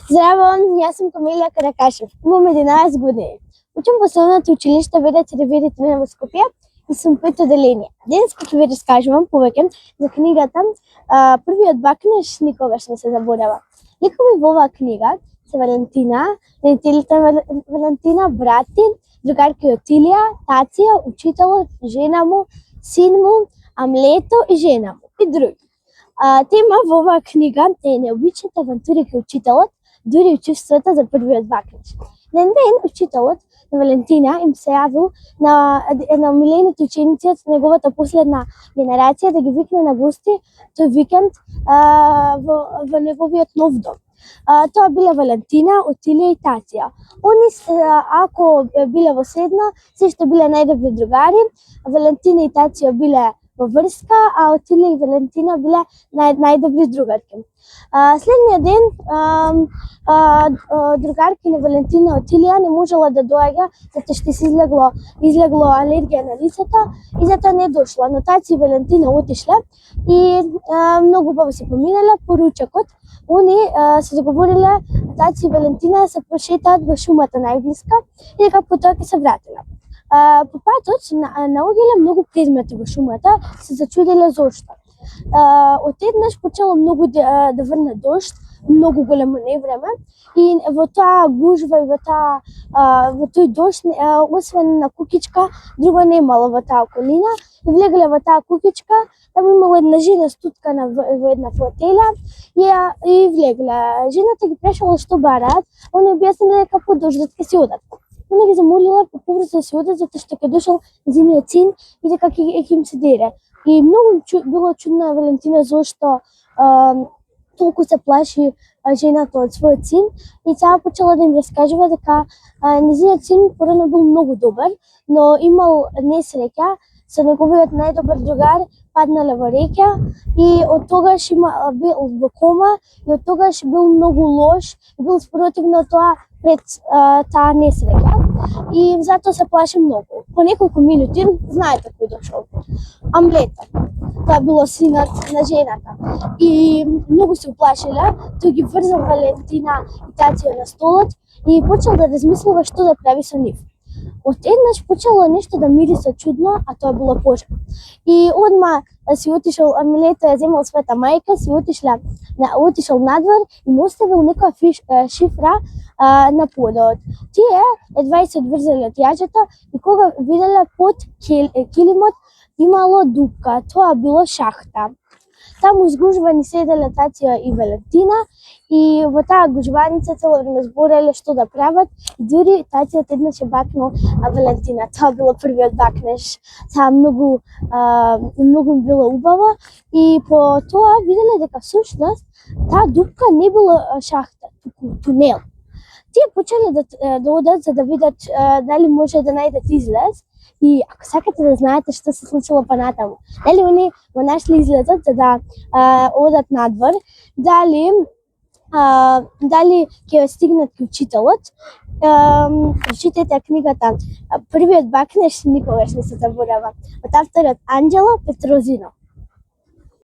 Здраво, јас сум Камилија Каракашев, имам 11 години. Учам во Основното училиште Велет Ревирите во Скопје и сум пето одделение. Денес ќе ви раскажувам повеќе за книгата Првиот бакнеш никогаш не се заборава. Ликови во оваа книга се Валентина, родителите Валентина, брати, другарки Отилија, тација, учителот, жена му, син му, Амлето и жена му и други. Тема во оваа книга е необичните авантури кај учителот, дури и чувствата за првиот бакнеш. Еден ден учителот на Валентина им се јавил на омилените ученици од неговата последна генерација да ги викне на гости тој викенд во неговиот нов дом. Тоа биле Валентина, Отилија и Тација. Они, ако биле во средно, се што биле најдобри другари. Валентина и Тација биле во врска, а Отилија и Валентина биле најдобри другарки. Следниот ден другарки на Валентина Отилија не можела да доаѓа затоа што се излегло алергија на лицето и затоа не дошла, но Тација и Валентина отишле и многу убаво се поминале по ручекот. Они се договориле Тација и Валентина да се прошетаат во шумата најблиска и дека потоа ќе се вратиле. По патот наоѓале многу предмети во шумата, се зачудиле зошто. Отеднаш почело многу да врне дожд, многу големо невреме и во таа гужва и во тој дожд, освен на кукичка, друго немало во таа околина. И влегле во таа кукичка, таму имала една жена стуткана во една фотеља и влегле. Жената ги прашала што бараат, они објасниле дека по дождот ќе се одат. Она ги замолила побрзо да се одат затоа што ќе дошол незиниот син и дека ќе им се дере. И многу било чудна Валентина зошто толку се плаши жената од својот син и таа почела да им раскажува дека незиниот син порано бил многу добар, но имал несреќа со неговиот најдобар другар, паднале во река и од тогаш бил во кома и од тогаш бил многу лош и бил спротивно тоа пред таа несреќа и затоа се плаши многу. По неколку минути знаете кој дошол? Амлето. Тоа било синот на жената. И многу се уплашиле, тој ги врзал Валентина и Тација на столот и почел да размислува што да прави со нив. Одеднаш почело нешто да мириса чудно, а тоа било пожар. И одма си отишол, Амлето ја земал својата мајка, отишол надвор и му оставил некоја шифра на подот. Тие едва се одврзале од јаџето и кога виделе под килимот имало дупка, тоа било шахта. Таму згужвани седеле Тација и Валентина и во таа гужваница цело време збореле што да прават и дури Тација еднаш ја бакнал Валентина. Тоа било првиот бакнеш. Таа многу било убаво и по тоа виделе дека всушност таа дупка не била шахта, туку тунел. Тие почеле да одат за да видат дали може да најдат излез. И ако сакате да знаете што се случило понатаму, дали они го нашли излезот за да одат надвор, дали ќе стигнат кај учителот, прочитајте книгата Првиот бакнеш никогаш не се заборава од авторот Анџело Петрозино.